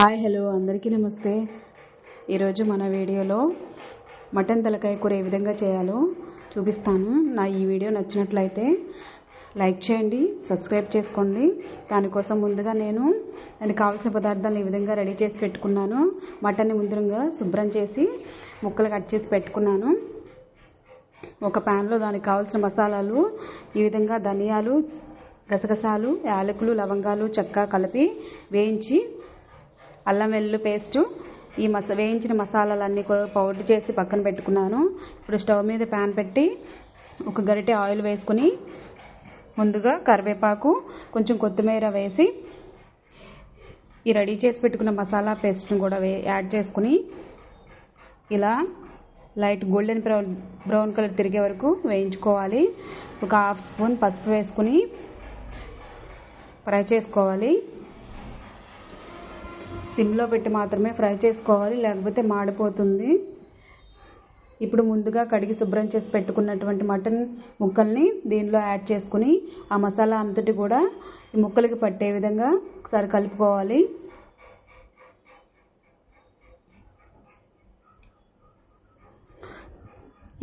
Hi hello అందరికీ నమస్తే. ఈరోజు మన వీడియోలో మటన్ తలకాయ కూర ఏ విధంగా చేయాలో చూపిస్తాను. నా ఈ వీడియో నచ్చినట్లయితే లైక్ చేయండి, సబ్స్క్రైబ్ చేసుకోండి. దానికోసం ముందుగా నేను దానికి కావాల్సిన పదార్థాలను ఈ విధంగా రెడీ చేసి పెట్టుకున్నాను. మటన్ని ముందుగా శుభ్రం చేసి ముక్కలు కట్ చేసి పెట్టుకున్నాను. ఒక ప్యాన్లో దానికి కావాల్సిన మసాలాలు ఈ విధంగా ధనియాలు, గసగసాలు, యాలకులు, లవంగాలు, చెక్క కలిపి వేయించి అల్లం వెల్లుల్లి పేస్టు ఈ వేయించిన మసాలాలన్నీ కూడా పౌడర్ చేసి పక్కన పెట్టుకున్నాను. ఇప్పుడు స్టవ్ మీద ప్యాన్ పెట్టి ఒక గరిటె ఆయిల్ వేసుకుని ముందుగా కరివేపాకు, కొంచెం కొత్తిమీర వేసి ఈ రెడీ చేసి పెట్టుకున్న మసాలా పేస్ట్ని కూడా యాడ్ చేసుకుని ఇలా లైట్ గోల్డెన్ బ్రౌన్ కలర్ తిరిగే వరకు వేయించుకోవాలి. ఒక హాఫ్ స్పూన్ పసుపు వేసుకుని ఫ్రై చేసుకోవాలి. సిమ్లో పెట్టి మాత్రమే ఫ్రై చేసుకోవాలి, లేకపోతే మాడిపోతుంది. ఇప్పుడు ముందుగా కడిగి శుభ్రం చేసి పెట్టుకున్నటువంటి మటన్ ముక్కల్ని దీనిలో యాడ్ చేసుకుని ఆ మసాలా అంతటి కూడా ఈ ముక్కలకి పట్టే విధంగా ఒకసారి కలుపుకోవాలి.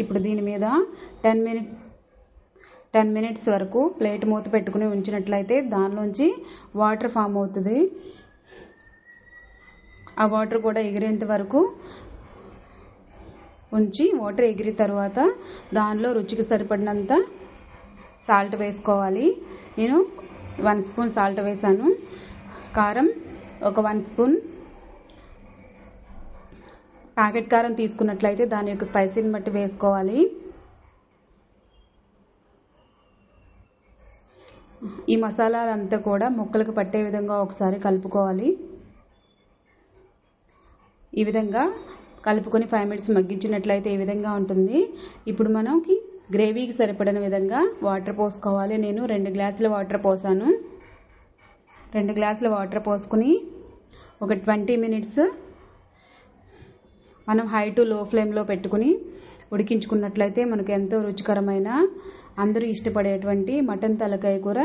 ఇప్పుడు దీని మీద 10 మినిట్స్ వరకు ప్లేట్ మూత పెట్టుకుని ఉంచినట్లయితే దానిలోంచి వాటర్ ఫామ్ అవుతుంది. ఆ వాటర్ కూడా ఎగిరేంత వరకు ఉంచి వాటర్ ఎగిరిన తర్వాత దానిలో రుచికి సరిపడినంత సాల్ట్ వేసుకోవాలి. నేను 1 స్పూన్ సాల్ట్ వేసాను. కారం ఒక 1 స్పూన్. ప్యాకెట్ కారం తీసుకున్నట్లయితే దాని యొక్క స్పైసీని బట్టి వేసుకోవాలి. ఈ మసాలాలంతా కూడా ముక్కలకు పట్టే విధంగా ఒకసారి కలుపుకోవాలి. ఈ విధంగా కలుపుకొని 5 మినిట్స్ మగ్గించినట్లయితే ఈ విధంగా ఉంటుంది. ఇప్పుడు మనకి గ్రేవీకి సరిపడిన విధంగా వాటర్ పోసుకోవాలి. నేను 2 గ్లాసుల వాటర్ పోసాను. 2 గ్లాసుల వాటర్ పోసుకుని ఒక 20 మినిట్స్ మనం హై టు లో ఫ్లేమ్లో పెట్టుకుని ఉడికించుకున్నట్లయితే మనకు ఎంతో రుచికరమైన, అందరూ ఇష్టపడేటువంటి మటన్ తలకాయ కూర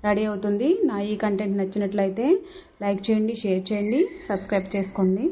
రెడీ అవుతుంది. నా ఈ కంటెంట్ నచ్చినట్లయితే లైక్ చేయండి, షేర్ చేయండి, సబ్స్క్రైబ్ చేసుకోండి.